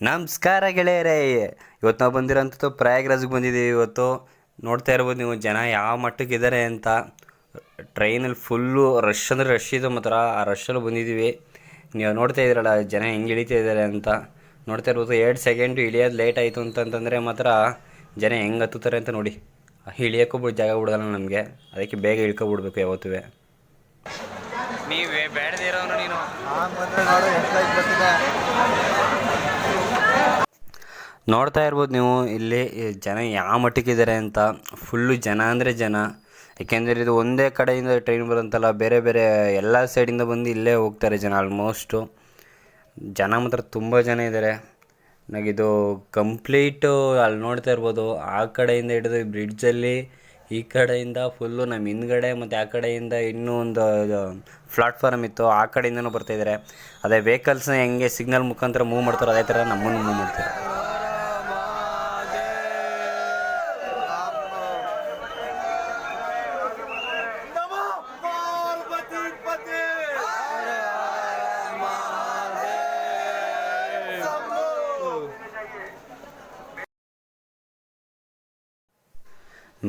ನಮಸ್ಕಾರ ಗೆಳೆಯರೇ. ಇವತ್ತು ನಾವು ಬಂದಿರೋಂಥದ್ದು ಪ್ರಯಾಗ್ರಾಜ್ಗೆ ಬಂದಿದ್ದೀವಿ. ಇವತ್ತು ನೋಡ್ತಾ ಇರ್ಬೋದು ನೀವು ಜನ ಯಾವ ಮಟ್ಟಕ್ಕಿದ್ದಾರೆ ಅಂತ. ಟ್ರೈನಲ್ಲಿ ಫುಲ್ಲು ರಶ್ ಅಂದರೆ ರಶ್ ಇದು ಮಾತ್ರ. ಆ ರಶಲ್ಲಿ ಬಂದಿದ್ದೀವಿ. ನೀವು ನೋಡ್ತಾ ಇದ್ದೀರಲ್ಲ ಜನ ಹೆಂಗೆ ಇಳಿತಾ ಇದ್ದಾರೆ ಅಂತ. ನೋಡ್ತಾ ಇರ್ಬೋದು 2 ಸೆಕೆಂಡು ಇಳಿಯೋದು ಲೇಟ್ ಆಯಿತು ಅಂತಂತಂದರೆ ಮಾತ್ರ ಜನ ಹೆಂಗೆ ಹತ್ತುತ್ತಾರೆ ಅಂತ ನೋಡಿ. ಇಳಿಯೋಕ್ಕೂ ಜಾಗ ಬಿಡೋಲ್ಲ ನಮಗೆ, ಅದಕ್ಕೆ ಬೇಗ ಇಳ್ಕೊಬಿಡ್ಬೇಕು ಯಾವತ್ತೂ. ನೀವೇ ಬೇಡದಿರೋನು ನೀನು. ನೋಡ್ತಾ ಇರ್ಬೋದು ನೀವು ಇಲ್ಲಿ ಜನ ಯಾವ ಮಟ್ಟಕ್ಕಿದ್ದಾರೆ ಅಂತ. ಫುಲ್ಲು ಜನ ಅಂದರೆ ಜನ. ಯಾಕೆಂದರೆ ಇದು ಒಂದೇ ಕಡೆಯಿಂದ ಟ್ರೈನ್ ಬರೋಂತಲ್ಲ, ಬೇರೆ ಬೇರೆ ಎಲ್ಲ ಸೈಡಿಂದ ಬಂದು ಇಲ್ಲೇ ಹೋಗ್ತಾರೆ ಜನ. ಆಲ್ಮೋಸ್ಟು ಜನ ಮಾತ್ರ ತುಂಬ ಜನ ಇದ್ದಾರೆ. ನನಗಿದು ಕಂಪ್ಲೀಟು ಅಲ್ಲಿ ನೋಡ್ತಾ ಇರ್ಬೋದು. ಆ ಕಡೆಯಿಂದ ಹಿಡಿದು ಬ್ರಿಡ್ಜಲ್ಲಿ ಈ ಕಡೆಯಿಂದ ಫುಲ್ಲು ನಮ್ಮ ಹಿಂದ್ಗಡೆ ಮತ್ತು ಆ ಕಡೆಯಿಂದ ಇನ್ನೂ ಒಂದು ಪ್ಲಾಟ್ಫಾರ್ಮ್ ಇತ್ತು, ಆ ಕಡೆಯಿಂದನೂ ಬರ್ತಾಯಿದ್ದಾರೆ. ಅದೇ ವೆಹಿಕಲ್ಸ್ನ ಹೆಂಗೆ ಸಿಗ್ನಲ್ ಮುಖಾಂತರ ಮೂವ್ ಮಾಡ್ತಾರೆ ಅದೇ ಥರ ನಮ್ಮನ್ನು ಮೂವ್ ಮಾಡ್ತಾರೆ.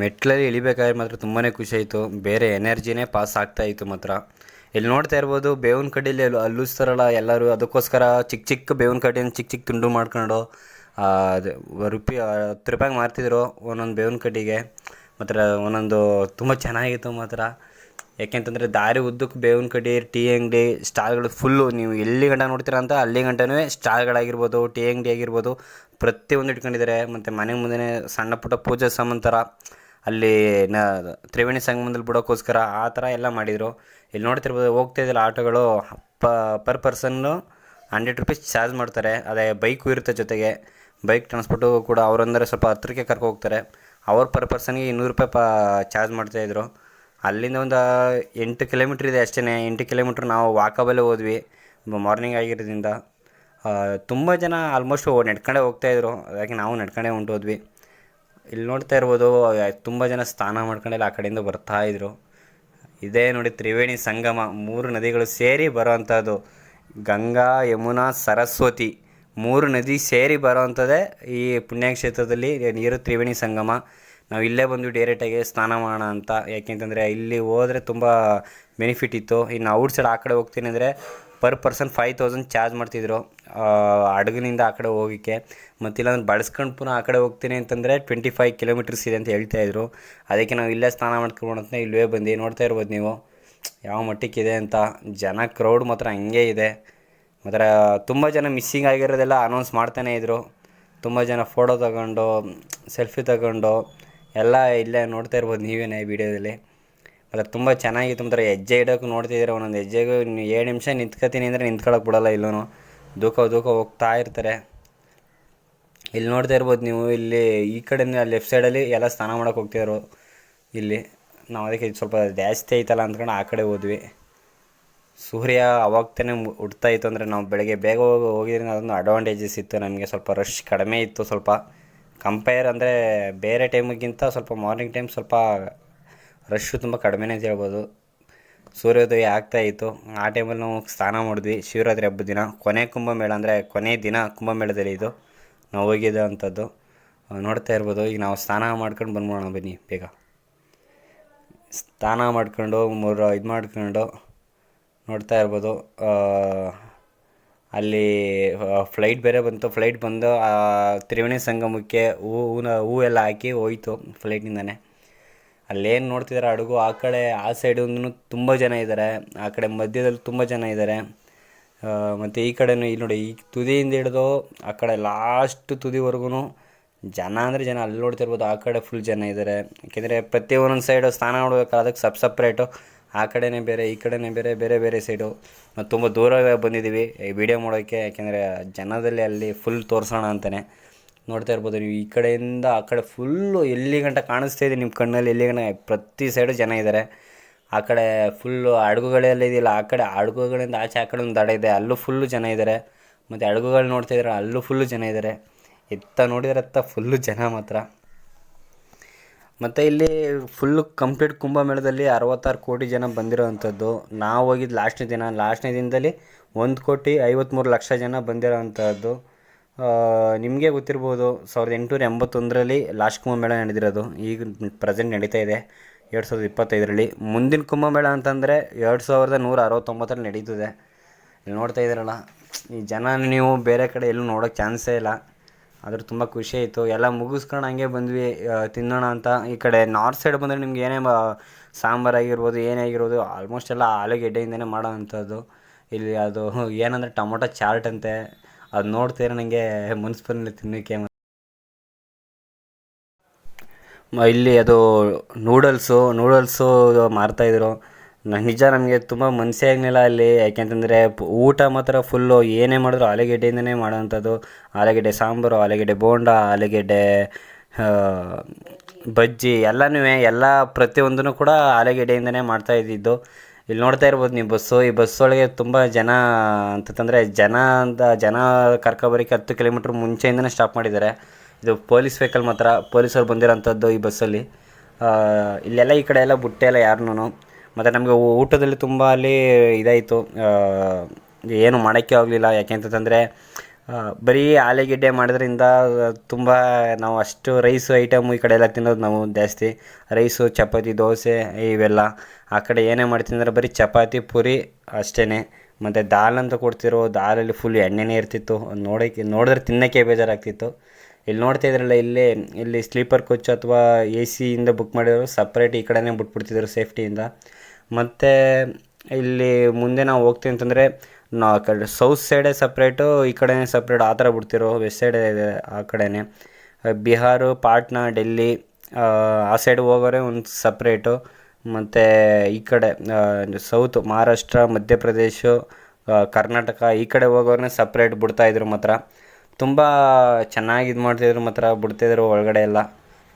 ಮೆಟ್ಲಲ್ಲಿ ಇಳಿಬೇಕಾದ್ರೆ ಮಾತ್ರ ತುಂಬಾ ಖುಷಿ ಆಯಿತು. ಬೇರೆ ಎನರ್ಜಿನೇ ಪಾಸ್ ಆಗ್ತಾಯಿತ್ತು ಮಾತ್ರ. ಇಲ್ಲಿ ನೋಡ್ತಾ ಇರ್ಬೋದು ಬೇವಿನ ಕಡ್ಡಿಲಿ ಅಲ್ಲಿಸ್ತಾರಲ್ಲ ಎಲ್ಲರೂ, ಅದಕ್ಕೋಸ್ಕರ ಚಿಕ್ಕ ಚಿಕ್ಕ ಬೇವಿನ ಕಡ್ಡಿನ ಚಿಕ್ಕ ಚಿಕ್ಕ ತುಂಡು ಮಾಡ್ಕೊಂಡು ಅದು ₹10 ಮಾರ್ತಿದ್ರು ಒಂದೊಂದು ಬೇವಿನ ಕಡ್ಡಿಗೆ. ಮಾತ್ರ ಒಂದೊಂದು ತುಂಬ ಚೆನ್ನಾಗಿತ್ತು ಮಾತ್ರ. ಯಾಕೆಂತಂದರೆ ದಾರಿ ಉದ್ದಕ್ಕೆ ಬೇವಿನ ಕಡ್ಡಿ, ಟೀ ಅಂಗಡಿ, ಸ್ಟಾಲ್ಗಳು ಫುಲ್ಲು. ನೀವು ಎಲ್ಲಿ ಗಂಟ ನೋಡ್ತೀರಾ ಅಂತ ಅಲ್ಲಿ ಗಂಟನೂ ಸ್ಟಾಲ್ಗಳಾಗಿರ್ಬೋದು, ಟೀ ಅಂಗಡಿ ಆಗಿರ್ಬೋದು, ಪ್ರತಿಯೊಂದು ಇಟ್ಕೊಂಡಿದ್ದಾರೆ. ಮತ್ತು ಮನೆ ಮುಂದೆ ಸಣ್ಣ ಪುಟ್ಟ ಪೂಜೆ ಸಾಮಾನು ಥರ ಅಲ್ಲಿ ತ್ರಿವೇಣಿ ಸಂಗಮದಲ್ಲಿ ಬಿಡೋಕ್ಕೋಸ್ಕರ ಆ ಥರ ಎಲ್ಲ ಮಾಡಿದರು. ಇಲ್ಲಿ ನೋಡ್ತಿರ್ಬೋದು ಹೋಗ್ತಾ ಇದ್ದಿಲ್ಲ ಆಟೋಗಳು ಪರ್ ಪರ್ಸನ್ನು ₹100 ಚಾರ್ಜ್ ಮಾಡ್ತಾರೆ. ಅದೇ ಬೈಕು ಇರುತ್ತೆ ಜೊತೆಗೆ. ಬೈಕ್ ಟ್ರಾನ್ಸ್ಪೋರ್ಟು ಕೂಡ ಅವರಂದರೆ ಸ್ವಲ್ಪ ಹತ್ತಿರಕ್ಕೆ ಕರ್ಕೊ ಹೋಗ್ತಾರೆ. ಅವ್ರು ಪರ್ ಪರ್ಸನ್ಗೆ ₹200 ಚಾರ್ಜ್ ಮಾಡ್ತಾಯಿದ್ರು. ಅಲ್ಲಿಂದ ಒಂದು 8 ಕಿಲೋಮೀಟ್ರ್ ಇದೆ ಅಷ್ಟೇ. 8 ಕಿಲೋಮೀಟ್ರ್ ನಾವು ವಾಕಬಲ್ಲೇ ಹೋದ್ವಿ ಮಾರ್ನಿಂಗ್ ಆಗಿರೋದ್ರಿಂದ. ತುಂಬ ಜನ ಆಲ್ಮೋಸ್ಟು ನಡ್ಕೊಂಡೇ ಹೋಗ್ತಾಯಿದ್ರು, ಅದಕ್ಕೆ ನಾವು ನಡ್ಕೊಂಡೇ ಹೊಂಟೋದ್ವಿ. ಇಲ್ಲಿ ನೋಡ್ತಾ ಇರ್ಬೋದು ತುಂಬ ಜನ ಸ್ನಾನ ಮಾಡ್ಕೊಂಡೆಲ್ಲ ಆ ಕಡೆಯಿಂದ ಬರ್ತಾಯಿದ್ರು. ಇದೇ ನೋಡಿ ತ್ರಿವೇಣಿ ಸಂಗಮ, 3 ನದಿಗಳು ಸೇರಿ ಬರೋ ಅಂಥದ್ದು. ಗಂಗಾ, ಯಮುನಾ, ಸರಸ್ವತಿ 3 ನದಿ ಸೇರಿ ಬರೋ ಅಂಥದ್ದೇ ಈ ಪುಣ್ಯಕ್ಷೇತ್ರದಲ್ಲಿ ನೀರು ತ್ರಿವೇಣಿ ಸಂಗಮ. ನಾವು ಇಲ್ಲೇ ಬಂದು ಡೈರೆಕ್ಟಾಗಿ ಸ್ನಾನ ಮಾಡೋಣ ಅಂತ. ಯಾಕೆಂತಂದರೆ ಇಲ್ಲಿ ಹೋದರೆ ತುಂಬ ಬೆನಿಫಿಟ್ ಇತ್ತು. ಇನ್ನು ಔಟ್ ಸೈಡ್ ಆ ಕಡೆ ಹೋಗ್ತೀನಿ ಅಂದರೆ ಪರ್ ಪರ್ಸನ್ 5000 ಚಾರ್ಜ್ ಮಾಡ್ತಿದ್ರು ಹಡಗಿನಿಂದ ಆ ಕಡೆ ಹೋಗೋಕ್ಕೆ. ಮತ್ತಿಲ್ಲಾಂದ್ರೆ ಬಳಸ್ಕೊಂಡು ಪುನಃ ಆ ಕಡೆ ಹೋಗ್ತೀನಿ ಅಂತಂದರೆ 25 ಕಿಲೋಮೀಟರ್ಸ್ ಇದೆ ಅಂತ ಹೇಳ್ತಾಯಿದ್ರು. ಅದಕ್ಕೆ ನಾವು ಇಲ್ಲೇ ಸ್ನಾನ ಮಾಡ್ಕೊಂಡು ಅಂತ ಇಲ್ಲೇ ಬಂದು ನೋಡ್ತಾ ಇರ್ಬೋದು ನೀವು ಯಾವ ಮಟ್ಟಕ್ಕಿದೆ ಅಂತ. ಜನ ಕ್ರೌಡ್ ಮಾತ್ರ ಹಂಗೆ ಇದೆ ಮಾತ್ರ. ತುಂಬ ಜನ ಮಿಸ್ಸಿಂಗ್ ಆಗಿರೋದೆಲ್ಲ ಅನೌನ್ಸ್ ಮಾಡ್ತಾನೇ ಇದ್ದರು. ತುಂಬ ಜನ ಫೋಟೋ ತಗೊಂಡು ಸೆಲ್ಫಿ ತಗೊಂಡು ಎಲ್ಲ ಇಲ್ಲೇ ನೋಡ್ತಾ ಇರ್ಬೋದು ನೀವೇನೇ ವೀಡಿಯೋದಲ್ಲಿ. ಮತ್ತು ತುಂಬ ಚೆನ್ನಾಗಿತ್ತು ಮಾತ್ರ. ಹೆಜ್ಜೆ ಇಡೋಕೆ ನೋಡ್ತಿದ್ದೀರ, ಒಂದೊಂದು ಹೆಜ್ಜೆಗೂ 7 ನಿಮಿಷ ನಿಂತ್ಕೊತೀನಿ ಅಂದರೆ ನಿಂತ್ಕೊಳ್ಳೋಕೆ ಬಿಡೋಲ್ಲ. ಇಲ್ಲೂ ದೂಕ ಹೋಗ್ತಾ ಇರ್ತಾರೆ. ಇಲ್ಲಿ ನೋಡ್ತಾ ಇರ್ಬೋದು ನೀವು. ಇಲ್ಲಿ ಈ ಕಡೆಯಿಂದ ಲೆಫ್ಟ್ ಸೈಡಲ್ಲಿ ಎಲ್ಲ ಸ್ನಾನ ಮಾಡೋಕೆ ಹೋಗ್ತಿದ್ರು. ಇಲ್ಲಿ ನಾವು ಅದಕ್ಕೆ ಸ್ವಲ್ಪ ಜಾಸ್ತಿ ಐತಲ್ಲ ಅಂದ್ಕೊಂಡು ಆ ಕಡೆ ಹೋದ್ವಿ. ಸೂರ್ಯ ಅವಾಗ ತಾನೇ ಹುಡ್ತಾ ಇತ್ತು. ಅಂದರೆ ನಾವು ಬೆಳಗ್ಗೆ ಬೇಗ ಹೋಗಿದ್ರಿಂದ ಅದೊಂದು ಅಡ್ವಾಂಟೇಜಸ್ ಇತ್ತು ನಮಗೆ. ಸ್ವಲ್ಪ ರಶ್ ಕಡಿಮೆ ಇತ್ತು ಸ್ವಲ್ಪ ಕಂಪೇರ್. ಅಂದರೆ ಬೇರೆ ಟೈಮಿಗಿಂತ ಸ್ವಲ್ಪ ಮಾರ್ನಿಂಗ್ ಟೈಮ್ ಸ್ವಲ್ಪ ರಶ್ಶು ತುಂಬ ಕಡಿಮೆನೇ ಅಂತ ಹೇಳ್ಬೋದು. ಸೂರ್ಯೋದಯ ಆಗ್ತಾಯಿತ್ತು. ಆ ಟೈಮಲ್ಲಿ ನಾವು ಸ್ನಾನ ಮಾಡಿದ್ವಿ. ಶಿವರಾತ್ರಿ ಹಬ್ಬದ ದಿನ ಕೊನೆ ಕುಂಭಮೇಳ, ಅಂದರೆ ಕೊನೆಯ ದಿನ ಕುಂಭಮೇಳದಲ್ಲಿ ಇದು ನಾವು ಹೋಗಿದ್ದ ಅಂಥದ್ದು. ನೋಡ್ತಾ ಇರ್ಬೋದು. ಈಗ ನಾವು ಸ್ನಾನ ಮಾಡ್ಕೊಂಡು ಬಂದ್ಬಿಡೋಣ ಬನ್ನಿ ಬೇಗ. ಸ್ನಾನ ಮಾಡ್ಕೊಂಡು ಇದು ಮಾಡ್ಕೊಂಡು ನೋಡ್ತಾ ಇರ್ಬೋದು. ಅಲ್ಲಿ ಫ್ಲೈಟ್ ಬೇರೆ ಬಂತು. ಫ್ಲೈಟ್ ಬಂದು ತ್ರಿವೇಣಿ ಸಂಗಮಕ್ಕೆ ಹೂ ಎಲ್ಲ ಹಾಕಿ ಹೋಯ್ತು ಫ್ಲೈಟಿಂದನೇ. ಅಲ್ಲೇನು ನೋಡ್ತಿದ್ದಾರೆ ಹಡಗು ಆ ಕಡೆ ಆ ಸೈಡಿಂದೂ ತುಂಬ ಜನ ಇದ್ದಾರೆ. ಆ ಕಡೆ ಮಧ್ಯದಲ್ಲಿ ತುಂಬ ಜನ ಇದ್ದಾರೆ. ಮತ್ತು ಈ ಕಡೆನೂ ಇಲ್ಲಿ ನೋಡಿ, ಈ ತುದಿಯಿಂದ ಹಿಡಿದು ಆ ಕಡೆ ಲಾಸ್ಟ್ ತುದಿವರೆಗೂ ಜನ ಅಂದರೆ ಜನ. ಅಲ್ಲಿ ನೋಡ್ತಿರ್ಬೋದು ಆ ಕಡೆ ಫುಲ್ ಜನ ಇದ್ದಾರೆ. ಯಾಕೆಂದರೆ ಪ್ರತಿಯೊಂದೊಂದು ಸೈಡು ಸ್ನಾನ ಮಾಡ್ಬೇಕಾದ್ರೆ ಅದಕ್ಕೆ ಸಪ್ರೇಟು. ಆ ಕಡೆನೇ ಬೇರೆ, ಈ ಕಡೆನೇ ಬೇರೆ, ಬೇರೆ ಬೇರೆ ಸೈಡು. ನಾವು ತುಂಬ ದೂರ ಬಂದಿದ್ದೀವಿ ಈ ವಿಡಿಯೋ ಮಾಡೋಕ್ಕೆ. ಯಾಕೆಂದರೆ ಜನದಲ್ಲಿ ಅಲ್ಲಿ ಫುಲ್ ತೋರಿಸೋಣ ಅಂತಲೇ. ನೋಡ್ತಾ ಇರ್ಬೋದು ನೀವು ಈ ಕಡೆಯಿಂದ ಆ ಕಡೆ ಫುಲ್ಲು ಎಲ್ಲಿ ಗಂಟ ಕಾಣಿಸ್ತಾ ಇದೆ ನಿಮ್ಮ ಕಣ್ಣಲ್ಲಿ, ಎಲ್ಲಿ ಗಂಟ ಪ್ರತಿ ಸೈಡು ಜನ ಇದ್ದಾರೆ. ಆ ಕಡೆ ಫುಲ್ಲು ಹಡಗುಗಳೆಲ್ಲ ಇದೆಯಲ್ಲ, ಆ ಕಡೆ ಹಡಗುಗಳಿಂದ ಆಚೆ ಆ ಕಡೆ ಒಂದು ದಡ ಇದೆ, ಅಲ್ಲೂ ಫುಲ್ಲು ಜನ ಇದ್ದಾರೆ. ಮತ್ತು ಹಡಗುಗಳು ನೋಡ್ತಾ ಇದ್ದಾರೆ, ಅಲ್ಲೂ ಫುಲ್ಲು ಜನ ಇದ್ದಾರೆ. ನೋಡಿದ್ರೆ ಫುಲ್ಲು ಜನ ಮಾತ್ರ. ಮತ್ತು ಇಲ್ಲಿ ಫುಲ್ಲು ಕಂಪ್ಲೀಟ್ ಕುಂಭಮೇಳದಲ್ಲಿ 66 ಕೋಟಿ ಜನ ಬಂದಿರೋವಂಥದ್ದು. ನಾವು ಹೋಗಿದ್ದು ಲಾಸ್ಟ್ನೇ ದಿನದಲ್ಲಿ 1,53,00,000 ಜನ ಬಂದಿರೋವಂಥದ್ದು. ನಿಮಗೆ ಗೊತ್ತಿರ್ಬೋದು 1881ರಲ್ಲಿ ಲಾಸ್ಟ್ ಕುಂಭಮೇಳ ನಡೆದಿರೋದು. ಈಗ ಪ್ರೆಸೆಂಟ್ ನಡೀತಾ ಇದೆ 2025ರಲ್ಲಿ. ಮುಂದಿನ ಕುಂಭಮೇಳ ಅಂತಂದರೆ 2169ರಲ್ಲಿ ನಡೀತದೆ. ಇಲ್ಲಿ ನೋಡ್ತಾ ಇದ್ದೀರಲ್ಲ, ಈ ಜನ ನೀವು ಬೇರೆ ಕಡೆ ಎಲ್ಲೂ ನೋಡೋಕ್ಕೆ ಚಾನ್ಸೇ ಇಲ್ಲ. ಆದರೂ ತುಂಬ ಖುಷಿ ಆಯಿತು. ಎಲ್ಲ ಮುಗಿಸ್ಕೊಂಡು ಹಂಗೆ ಬಂದ್ವಿ ತಿನ್ನೋಣ ಅಂತ. ಈ ಕಡೆ ನಾರ್ತ್ ಸೈಡ್ ಬಂದರೆ ನಿಮ್ಗೆ ಏನೇ ಸಾಂಬಾರಾಗಿರ್ಬೋದು, ಏನೇ ಆಗಿರ್ಬೋದು ಆಲ್ಮೋಸ್ಟ್ ಎಲ್ಲ ಆಲೂಗೆಡ್ಡೆಯಿಂದನೇ ಮಾಡೋ ಅಂಥದ್ದು. ಇಲ್ಲಿ ಅದು ಏನಂದರೆ ಟೊಮೊಟೊ ಚಾಟ್ ಅಂತೆ, ಅದು ನೋಡ್ತೀರ ನನಗೆ ಮನ್ಸು ಬಂದಿಲ್ಲ ತಿನ್ನೋಕ್ಕೆ. ಇಲ್ಲಿ ಅದು ನೂಡಲ್ಸು ಮಾರ್ತಾಯಿದ್ರು. ನಿಜ ನಮಗೆ ತುಂಬ ಮನಸ್ಸೇ ಆಗಲಿಲ್ಲ ಅಲ್ಲಿ. ಯಾಕೆಂತಂದರೆ ಊಟ ಮಾತ್ರ ಫುಲ್ಲು ಏನೇ ಮಾಡಿದ್ರು ಆಲೂಗೆಡ್ಡೆಯಿಂದನೇ ಮಾಡೋವಂಥದ್ದು. ಆಲೂಗೆಡ್ಡೆ ಸಾಂಬಾರು, ಆಲೂಗೆಡ್ಡೆ ಬೋಂಡ, ಆಲೂಗೆಡ್ಡೆ ಬಜ್ಜಿ ಎಲ್ಲನೂ ಎಲ್ಲ ಪ್ರತಿಯೊಂದೂ ಕೂಡ ಆಲೂಗೆಡ್ಡೆಯಿಂದನೇ ಮಾಡ್ತಾಯಿದ್ದಿದ್ದು. ಇಲ್ಲಿ ನೋಡ್ತಾ ಇರ್ಬೋದು ನೀವು ಈ ಬಸ್ಸೊಳಗೆ ತುಂಬ ಜನ ಅಂತಂದರೆ ಜನ ಕರ್ಕೊಬರೋಕ್ಕೆ 10 ಕಿಲೋಮೀಟ್ರ್ ಮುಂಚೆಯಿಂದನೇ ಸ್ಟಾಪ್ ಮಾಡಿದ್ದಾರೆ. ಇದು ಪೊಲೀಸ್ ವೆಹಿಕಲ್ ಮಾತ್ರ, ಪೊಲೀಸರು ಬಂದಿರೋಂಥದ್ದು ಈ ಬಸ್ಸಲ್ಲಿ. ಇಲ್ಲೆಲ್ಲ ಈ ಕಡೆ ಎಲ್ಲ ಬಿಟ್ಟೇ ಇಲ್ಲ ಯಾರನ್ನೂ. ಮತ್ತು ನಮಗೆ ಊಟದಲ್ಲಿ ತುಂಬ ಅಲ್ಲಿ ಇದಾಯಿತು, ಏನು ಮಾಡೋಕ್ಕೆ ಆಗಲಿಲ್ಲ. ಯಾಕೆಂತಂದರೆ ಬರೀ ಆಲೂಗೆಡ್ಡೆ ಮಾಡೋದ್ರಿಂದ ತುಂಬ ನಾವು ಅಷ್ಟು ರೈಸು ಐಟಮು ಈ ಕಡೆ ಎಲ್ಲ ತಿನ್ನೋದು ನಾವು ಜಾಸ್ತಿ. ರೈಸು, ಚಪಾತಿ, ದೋಸೆ ಇವೆಲ್ಲ. ಆ ಕಡೆ ಏನೇ ಮಾಡ್ತೀನಿ ಅಂದರೆ ಬರೀ ಚಪಾತಿ, ಪೂರಿ ಅಷ್ಟೇ. ಮತ್ತು ದಾಲ್ ಅಂತ ಕೊಡ್ತಿರೋ, ದಾಲಲ್ಲಿ ಫುಲ್ ಎಣ್ಣೆನೇ ಇರ್ತಿತ್ತು. ನೋಡಿದ್ರೆ ತಿನ್ನೋಕ್ಕೆ ಬೇಜಾರಾಗ್ತಿತ್ತು. ಇಲ್ಲಿ ನೋಡ್ತಾ ಇದ್ರಲ್ಲ, ಇಲ್ಲಿ ಸ್ಲೀಪರ್ ಕೋಚ್ ಅಥವಾ ಎ ಸಿಯಿಂದ ಬುಕ್ ಮಾಡಿರೋರು ಸಪ್ರೇಟ್ ಈ ಕಡೆನೇ ಬಿಟ್ಬಿಡ್ತಿದ್ರು ಸೇಫ್ಟಿಯಿಂದ. ಮತ್ತು ಇಲ್ಲಿ ಮುಂದೆ ನಾವು ಹೋಗ್ತೀವಿ ಅಂತಂದರೆ ಕಡೆ ಸೌತ್ ಸೈಡೇ ಸಪ್ರೇಟು, ಈ ಕಡೆನೇ ಸಪ್ರೇಟ್ ಆ ಥರ ಬಿಡ್ತಿರೋ. ವೆಸ್ಟ್ ಸೈಡೇ ಇದೆ ಆ ಕಡೆನೇ. ಬಿಹಾರ, ಪಾಟ್ನಾ, ಡೆಲ್ಲಿ ಆ ಸೈಡ್ ಹೋಗೋರೆ ಒಂದು ಸಪ್ರೇಟು. ಮತ್ತು ಈ ಕಡೆ ಸೌತ್ ಮಹಾರಾಷ್ಟ್ರ, ಮಧ್ಯಪ್ರದೇಶ, ಕರ್ನಾಟಕ ಈ ಕಡೆ ಹೋಗೋರನ್ನೇ ಸಪ್ರೇಟ್ ಬಿಡ್ತಾಯಿದ್ರು. ಮಾತ್ರ ತುಂಬ ಚೆನ್ನಾಗಿ ಇದು ಮಾಡ್ತಾಯಿದ್ರು, ಮಾತ್ರ ಬಿಡ್ತಾಯಿದ್ರು ಒಳಗಡೆ ಎಲ್ಲ.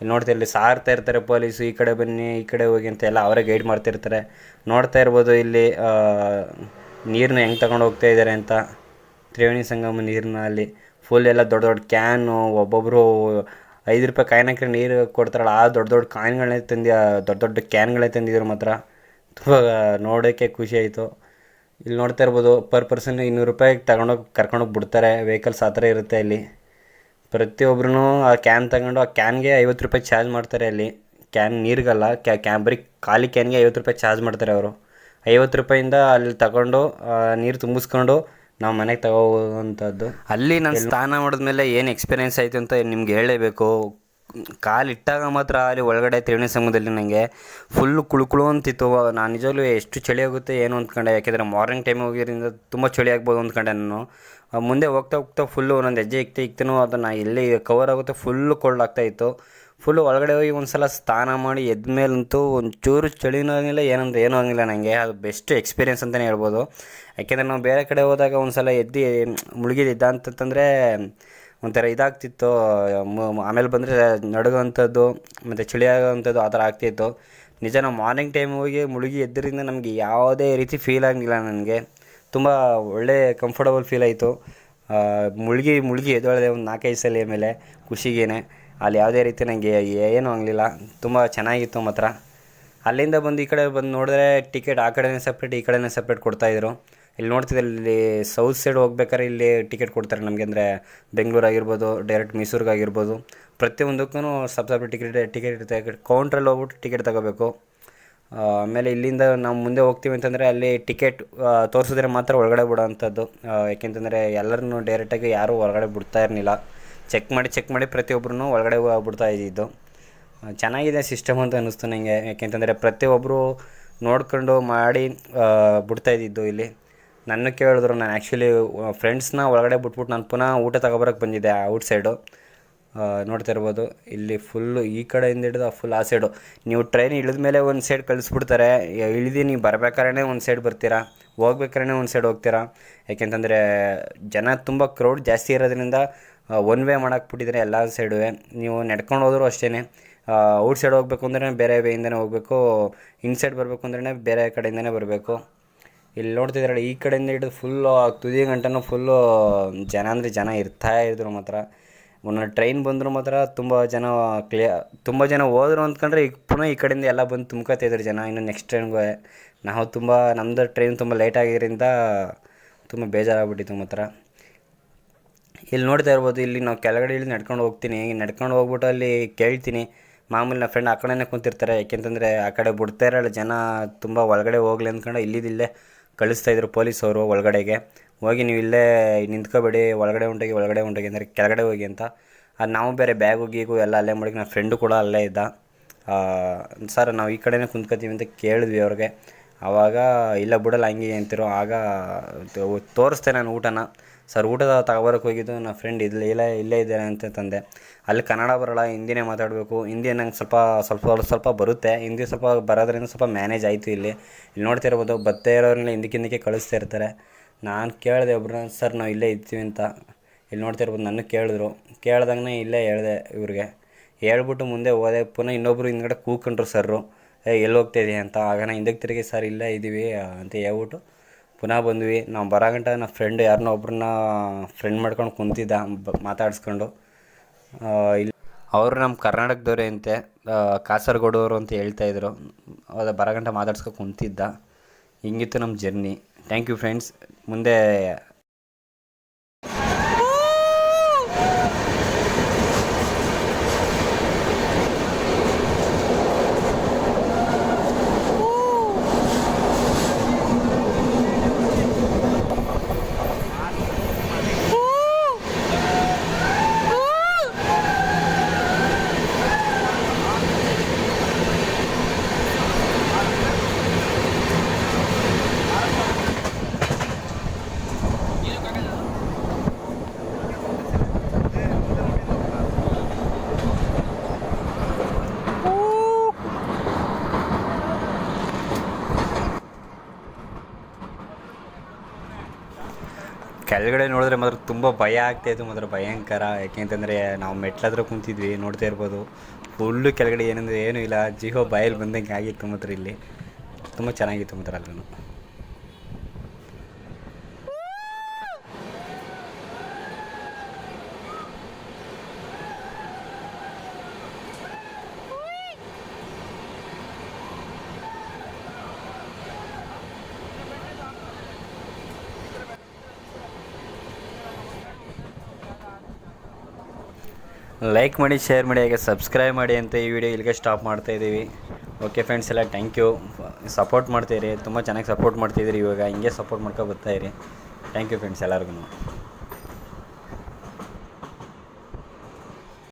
ಇಲ್ಲಿ ನೋಡ್ತಿರಲಿ ಸಾರ್ತಾ ಇರ್ತಾರೆ ಪೊಲೀಸು, ಈ ಕಡೆ ಬನ್ನಿ, ಈ ಕಡೆ ಹೋಗಿ ಅಂತ ಎಲ್ಲ ಅವರೇ ಗೈಡ್ ಮಾಡ್ತಿರ್ತಾರೆ. ನೋಡ್ತಾ ಇರ್ಬೋದು ಇಲ್ಲಿ ನೀರನ್ನ ಹೆಂಗೆ ತಗೊಂಡು ಹೋಗ್ತಾ ಇದ್ದಾರೆ ಅಂತ. ತ್ರಿವೇಣಿ ಸಂಗಮ ನೀರನ್ನ ಅಲ್ಲಿ ಫುಲ್ ಎಲ್ಲ ದೊಡ್ಡ ದೊಡ್ಡ ಕ್ಯಾನು, ಒಬ್ಬೊಬ್ಬರು 5 ರೂಪಾಯಿ ಕಾಯಿನ್ ಹಾಕಿದ್ರೆ ನೀರು ಕೊಡ್ತಾರಲ್ಲ, ಆ ದೊಡ್ಡ ದೊಡ್ಡ ಕಾಯಿನ್ಗಳನ್ನೇ ದೊಡ್ಡ ದೊಡ್ಡ ಕ್ಯಾನ್ಗಳೇ ತಂದಿದ್ರು. ಮಾತ್ರ ತುಂಬ ನೋಡೋಕ್ಕೆ ಖುಷಿ ಆಯಿತು. ಇಲ್ಲಿ ನೋಡ್ತಾ ಇರ್ಬೋದು ಪರ್ ಪರ್ಸನ್ 200 ರೂಪಾಯಿಗೆ ಕರ್ಕೊಂಡೋಗಿ ಬಿಡ್ತಾರೆ. ವೆಹಿಕಲ್ಸ್ ಆ ಥರ ಇರುತ್ತೆ ಇಲ್ಲಿ. ಪ್ರತಿಯೊಬ್ಬರೂ ಆ ಕ್ಯಾನ್ ತಗೊಂಡು ಆ ಕ್ಯಾನ್ಗೆ 50 ರೂಪಾಯಿ ಚಾರ್ಜ್ ಮಾಡ್ತಾರೆ ಅಲ್ಲಿ. ಕ್ಯಾನ್ ನೀರಿಗಲ್ಲ, ಬರೀ ಖಾಲಿ ಕ್ಯಾನ್ಗೆ 50 ರೂಪಾಯಿ ಚಾರ್ಜ್ ಮಾಡ್ತಾರೆ ಅವರು. 50 ರೂಪಾಯಿಂದ ಅಲ್ಲಿ ತಗೊಂಡು ನೀರು ತುಂಬಿಸ್ಕೊಂಡು ನಾವು ಮನೆಗೆ ತಗೋವಂಥದ್ದು. ಅಲ್ಲಿ ನಾನು ಸ್ನಾನ ಮಾಡಿದ್ಮೇಲೆ ಏನು ಎಕ್ಸ್ಪೀರಿಯೆನ್ಸ್ ಆಯಿತು ಅಂತ ನಿಮ್ಗೆ ಹೇಳಲೇಬೇಕು. ಕಾಲಿಟ್ಟಾಗ ಮಾತ್ರ ಅಲ್ಲಿ ಒಳಗಡೆ ತ್ರಿವೇಣಿ ಸಂಗಮದಲ್ಲಿ ನನಗೆ ಫುಲ್ಲು ಕುಳು ಅಂತಿತ್ತು. ನಾನು ನಿಜವಾಗ್ಲೂ ಎಷ್ಟು ಚಳಿ ಆಗುತ್ತೆ ಏನು ಅಂದ್ಕೊಂಡೆ. ಯಾಕೆಂದರೆ ಮಾರ್ನಿಂಗ್ ಟೈಮ್ ಹೋಗಿರೋದ್ರಿಂದ ತುಂಬ ಚಳಿ ಆಗ್ಬೋದು ಅಂದ್ಕೊಂಡೆ ನಾನು. ಮುಂದೆ ಹೋಗ್ತಾ ಫುಲ್ಲು ಒಂದೊಂದು ಹೆಜ್ಜೆ ಇಕ್ತನೂ ಅದನ್ನು ಎಲ್ಲಿ ಕವರ್ ಆಗುತ್ತೆ ಫುಲ್ಲು ಕೋಲ್ಡ್ ಆಗ್ತಾಯಿತ್ತು. ಫುಲ್ಲು ಒಳಗಡೆ ಹೋಗಿ ಒಂದು ಸಲ ಸ್ನಾನ ಮಾಡಿ ಎದ್ಮೇಲಂತೂ ಒಂಚೂರು ಚಳಿನೂ ಆಗಿಲ್ಲ, ಏನೂ ಆಗಿಲ್ಲ ನನಗೆ. ಅದು ಬೆಸ್ಟ್ ಎಕ್ಸ್ಪೀರಿಯೆನ್ಸ್ ಅಂತಲೇ ಹೇಳ್ಬೋದು. ಯಾಕೆಂದರೆ ನಾವು ಬೇರೆ ಕಡೆ ಹೋದಾಗ ಒಂದು ಸಲ ಎದ್ದು ಮುಳುಗಿದ್ದ ಅಂತಂದರೆ ಒಂಥರ ಇದಾಗ್ತಿತ್ತು. ಆಮೇಲೆ ಬಂದರೆ ನಡುಗೋವಂಥದ್ದು ಮತ್ತು ಚಳಿ ಆಗೋವಂಥದ್ದು ಆ ಥರ ಆಗ್ತಿತ್ತು. ನಿಜ ನಾವು ಮಾರ್ನಿಂಗ್ ಟೈಮ್ ಹೋಗಿ ಮುಳುಗಿ ಎದ್ದರಿಂದ ನಮಗೆ ಯಾವುದೇ ರೀತಿ ಫೀಲ್ ಆಗಲಿಲ್ಲ. ನನಗೆ ತುಂಬ ಒಳ್ಳೆ ಕಂಫರ್ಟಬಲ್ ಫೀಲ್ ಆಯಿತು. ಮುಳುಗಿ ಎದ್ದೊಳದೆ ಒಂದು 4-5 ಸಲ ಮೇಲೆ ಖುಷಿಗೇನೆ. ಅಲ್ಲಿ ಯಾವುದೇ ರೀತಿ ನನಗೆ ಏನೂ ಆಗಲಿಲ್ಲ. ತುಂಬ ಚೆನ್ನಾಗಿತ್ತು ಮಾತ್ರ. ಅಲ್ಲಿಂದ ಬಂದು ಈ ಕಡೆ ಬಂದು ನೋಡಿದ್ರೆ ಟಿಕೆಟ್ ಆ ಕಡೆನೇ ಸಪ್ರೇಟ್, ಈ ಕಡೆನೇ ಸಪ್ರೇಟ್ ಕೊಡ್ತಾಯಿದ್ರು. ಇಲ್ಲಿ ನೋಡ್ತಿದ್ದೆ ಇಲ್ಲಿ ಸೌತ್ ಸೈಡ್ ಹೋಗ್ಬೇಕಾದ್ರೆ ಇಲ್ಲಿ ಟಿಕೆಟ್ ಕೊಡ್ತಾರೆ ನಮಗೆ. ಅಂದರೆ ಬೆಂಗಳೂರು ಆಗಿರ್ಬೋದು, ಡೈರೆಕ್ಟ್ ಮೈಸೂರಿಗಾಗಿರ್ಬೋದು, ಪ್ರತಿಯೊಂದಕ್ಕೂ ಸಪ್ರೇಟ್ ಟಿಕೆಟ್ ಇರುತ್ತೆ. ಕೌಂಟ್ರಲ್ಲಿ ಹೋಗ್ಬಿಟ್ಟು ಟಿಕೆಟ್ ತಗೋಬೇಕು. ಆಮೇಲೆ ಇಲ್ಲಿಂದ ನಾವು ಮುಂದೆ ಹೋಗ್ತೀವಿ ಅಂತಂದರೆ ಅಲ್ಲಿ ಟಿಕೆಟ್ ತೋರಿಸಿದ್ರೆ ಮಾತ್ರ ಒಳಗಡೆ ಬಿಡೋವಂಥದ್ದು. ಯಾಕೆಂತಂದರೆ ಎಲ್ಲರನ್ನೂ ಡೈರೆಕ್ಟಾಗಿ ಯಾರೂ ಹೊರಗಡೆ ಬಿಡ್ತಾ ಇರಲಿಲ್ಲ. ಚೆಕ್ ಮಾಡಿ ಪ್ರತಿಯೊಬ್ಬರೂ ಒಳಗಡೆ ಬಿಡ್ತಾ ಇದ್ದಿದ್ದು. ಚೆನ್ನಾಗಿದೆ ಸಿಸ್ಟಮ್ ಅಂತ ಅನ್ನಿಸ್ತು ನನಗೆ. ಯಾಕೆಂತಂದರೆ ಪ್ರತಿಯೊಬ್ಬರು ನೋಡ್ಕೊಂಡು ಮಾಡಿ ಬಿಡ್ತಾಯಿದ್ದಿದ್ದು ಇಲ್ಲಿ. ನನ್ನ ಕೇಳಿದ್ರು. ನಾನು ಆ್ಯಕ್ಚುಲಿ ಫ್ರೆಂಡ್ಸ್ನ ಒಳಗಡೆ ಬಿಟ್ಬಿಟ್ಟು ನಾನು ಪುನಃ ಊಟ ತಗೊಬರೋಕ್ಕೆ ಬಂದಿದ್ದೆ ಔಟ್ ಸೈಡು. ನೋಡ್ತಾ ಇರ್ಬೋದು ಇಲ್ಲಿ ಫುಲ್ಲು ಈ ಕಡೆಯಿಂದ ಹಿಡಿದು ಫುಲ್ ಆ ಸೈಡು. ನೀವು ಟ್ರೈನ್ ಇಳಿದ ಮೇಲೆ ಒಂದು ಸೈಡ್ ಕಳಿಸ್ಬಿಡ್ತಾರೆ. ಇಳಿದು ನೀವು ಬರ್ಬೇಕಾದ್ರೆ ಒಂದು ಸೈಡ್ ಬರ್ತೀರಾ, ಹೋಗ್ಬೇಕಾದ್ರೆ ಒಂದು ಸೈಡ್ ಹೋಗ್ತೀರಾ. ಯಾಕೆಂತಂದರೆ ಜನ ತುಂಬ ಕ್ರೌಡ್ ಜಾಸ್ತಿ ಇರೋದ್ರಿಂದ ಒನ್ ವೇ ಮಾಡಾಕ್ಬಿಟ್ಟಿದ್ದಾರೆ ಎಲ್ಲ ಸೈಡು. ನೀವು ನಡ್ಕೊಂಡು ಹೋದರೂ ಅಷ್ಟೇ. ಔಟ್ ಸೈಡ್ ಹೋಗ್ಬೇಕು ಅಂದ್ರೆ ಬೇರೆ ವೇಯಿಂದನೇ ಹೋಗಬೇಕು, ಇನ್ಸೈಡ್ ಬರಬೇಕು ಅಂದ್ರೆ ಬೇರೆ ಕಡೆಯಿಂದನೇ ಬರಬೇಕು. ಇಲ್ಲಿ ನೋಡ್ತಿದ್ರಲ್ಲ ಈ ಕಡೆಯಿಂದ ಹಿಡಿದು ಫುಲ್ಲು ತುದಿ ಗಂಟನೂ ಫುಲ್ಲು ಜನ ಅಂದರೆ ಜನ ಇರ್ತಾಯಿದ್ರು. ಮಾತ್ರ ಒಂದೊಂದು ಟ್ರೈನ್ ಬಂದರೂ ಮಾತ್ರ ತುಂಬ ಜನ ಹೋದ್ರು ಅಂದ್ಕೊಂಡ್ರೆ ಈಗ ಪುನಃ ಈ ಕಡೆಯಿಂದ ಎಲ್ಲ ಬಂದು ತುಂಬ್ಕೊತಿದ್ರು ಜನ. ಇನ್ನು ನೆಕ್ಸ್ಟ್ ಟ್ರೈನ್ಗೆ ನಾವು ನಮ್ಮದು ಟ್ರೈನ್ ತುಂಬ ಲೇಟ್ ಆಗಿದ್ದರಿಂದ ತುಂಬ ಬೇಜಾರಾಗ್ಬಿಟ್ಟಿತ್ತು. ಮಾತ್ರ ಇಲ್ಲಿ ನೋಡ್ತಾ ಇರ್ಬೋದು, ಇಲ್ಲಿ ನಾವು ಕೆಳಗಡೆ ಇಳಿದು ನಡ್ಕೊಂಡು ಹೋಗ್ತೀನಿ. ನಡ್ಕೊಂಡು ಹೋಗ್ಬಿಟ್ಟು ಅಲ್ಲಿ ಕೇಳ್ತೀನಿ. ಮಾಮೂಲಿ ನನ್ನ ಫ್ರೆಂಡ್ ಆ ಕಡೆನೇ ಕುಂತಿರ್ತಾರೆ. ಯಾಕೆಂತಂದರೆ ಆ ಕಡೆ ಬಿಡ್ತಾ ಇರಲ್ಲ ಜನ, ತುಂಬ ಒಳಗಡೆ ಹೋಗ್ಲಿ ಅಂದ್ಕೊಂಡು ಇಲ್ಲಿದ್ದಿಲ್ಲೇ ಕಳಿಸ್ತಾಯಿದ್ರು ಪೊಲೀಸವರು ಒಳಗಡೆಗೆ. ಹೋಗಿ ನೀವು ಇಲ್ಲೇ ನಿಂತ್ಕೋಬೇಡಿ, ಒಳಗಡೆ ಹೊಂಟೋಗಿ ಅಂದರೆ ಕೆಳಗಡೆ ಹೋಗಿ ಅಂತ. ಅದು ನಾವು ಬೇರೆ ಬ್ಯಾಗು ಗೀಗು ಎಲ್ಲ ಅಲ್ಲೇ ಮಾಡಿ, ನನ್ನ ಫ್ರೆಂಡು ಕೂಡ ಅಲ್ಲೇ ಇದ್ದ. ಸರ್ ನಾವು ಈ ಕಡೆನೇ ಕುಂತ್ಕೋತೀವಿ ಅಂತ ಕೇಳಿದ್ವಿ ಅವ್ರಿಗೆ. ಆವಾಗ ಇಲ್ಲ ಬಿಡಲ್ಲ ಹಂಗೆ ಅಂತಿರೋ. ಆಗ ತೋರಿಸ್ದೆ ನಾನು ಊಟನ. ಸರ್ ಊಟದ ತಗೊಬರಕ್ಕೆ ಹೋಗಿದ್ದು, ನನ್ನ ಫ್ರೆಂಡ್ ಇಲ್ಲೇ ಇದ್ದೇನೆ ಅಂತ ತಂದೆ. ಅಲ್ಲಿ ಕನ್ನಡ ಬರೋಲ್ಲ, ಹಿಂದಿನೇ ಮಾತಾಡಬೇಕು. ಹಿಂದಿ ನಂಗೆ ಸ್ವಲ್ಪ ಬರುತ್ತೆ. ಹಿಂದಿ ಸ್ವಲ್ಪ ಬರೋದ್ರಿಂದ ಸ್ವಲ್ಪ ಮ್ಯಾನೇಜ್ ಆಯಿತು. ಇಲ್ಲಿ ನೋಡ್ತಾ ಇರ್ಬೋದು, ಬತ್ತೇ ಇರೋರನ್ನೆಲ್ಲ ಹಿಂದಕ್ಕೆ ಕಳಿಸ್ತಾ ಇರ್ತಾರೆ. ನಾನು ಕೇಳಿದೆ ಒಬ್ರನ್ನ, ಸರ್ ನಾವು ಇಲ್ಲೇ ಇರ್ತೀವಿ ಅಂತ. ಇಲ್ಲಿ ನೋಡ್ತಾ ಇರ್ಬೋದು, ನನ್ನ ಕೇಳಿದ್ರು. ಕೇಳ್ದಂಗೆ ಇಲ್ಲೇ ಹೇಳಿದೆ ಇವ್ರಿಗೆ. ಹೇಳ್ಬಿಟ್ಟು ಮುಂದೆ ಹೋದೆ. ಪುನಃ ಇನ್ನೊಬ್ಬರು ಹಿಂದ್ಗಡೆ ಕೂತ್ಕೊಂಡ್ರು ಸರ್ರು. ಎಲ್ಲಿ ಹೋಗ್ತಾಯಿದ್ದೀವಿ ಅಂತ. ಆಗ ನಾನು ಹಿಂದಕ್ಕೆ ತಿರುಗಿ ಸರ್ ಇಲ್ಲೇ ಇದ್ದೀವಿ ಅಂತ ಹೇಳ್ಬಿಟ್ಟು ಪುನಃ ಬಂದ್ವಿ. ನಾವು ಬರೋಗಂಟ ನನ್ನ ಫ್ರೆಂಡ್ ಯಾರನ್ನೋ ಒಬ್ರನ್ನ ಫ್ರೆಂಡ್ ಮಾಡ್ಕೊಂಡು ಕುಂತಿದ್ದ, ಮಾತಾಡಿಸ್ಕೊಂಡು. ಇಲ್ಲಿ ಅವರು ನಮ್ಮ ಕರ್ನಾಟಕದವರೇ ಅಂತೆ, ಕಾಸರಗೋಡವರು ಅಂತ ಹೇಳ್ತಾಯಿದ್ರು. ಅದ ಬರೋಗಂಟ ಮಾತಾಡ್ಸ್ಕೊಂಡು ಕುಂತಿದ್ದ. ಹಿಂಗಿತ್ತು ನಮ್ಮ ಜರ್ನಿ. Thank you friends. ಮುಂದೆ ಕೆಳಗಡೆ ನೋಡಿದ್ರೆ ಮಾತ್ರ ತುಂಬ ಭಯ ಆಗ್ತಾಯಿತ್ತು, ಮಾತ್ರ ಭಯಂಕರ. ಯಾಕೆಂತಂದರೆ ನಾವು ಮೆಟ್ಲತ್ರ ಕುಂತಿದ್ವಿ, ನೋಡ್ತಾ ಇರ್ಬೋದು. ಫುಲ್ಲು ಕೆಳಗಡೆ ಏನಂದರೆ ಏನೂ ಇಲ್ಲ, ಜೀವ ಬಾಯಲ್ಲಿ ಬಂದಂಗೆ ಆಗಿತ್ತು ಮಾತ್ರ. ಇಲ್ಲಿ ತುಂಬ ಚೆನ್ನಾಗಿತ್ತು ಮಾತ್ರ ಅಲ್ಲೂ. ಲೈಕ್ ಮಾಡಿ, ಶೇರ್ ಮಾಡಿ, ಹಾಗೆ ಸಬ್ಸ್ಕ್ರೈಬ್ ಮಾಡಿ ಅಂತ ಈ ವಿಡಿಯೋ ಇಲ್ಲಿಗೆ ಸ್ಟಾಪ್ ಮಾಡ್ತಾಯಿದ್ದೀವಿ. ಓಕೆ ಫ್ರೆಂಡ್ಸ್ ಎಲ್ಲ ಥ್ಯಾಂಕ್ ಯು. ಸಪೋರ್ಟ್ ಮಾಡ್ತಾಯಿರಿ, ತುಂಬ ಚೆನ್ನಾಗಿ ಸಪೋರ್ಟ್ ಮಾಡ್ತಾಯಿದ್ದೀರಿ. ಇವಾಗ ಹಿಂಗೆ ಸಪೋರ್ಟ್ ಮಾಡ್ಕೊ ಬರ್ತಾಯಿರಿ. ಥ್ಯಾಂಕ್ ಯು ಫ್ರೆಂಡ್ಸ್ ಎಲ್ಲರಿಗೂ.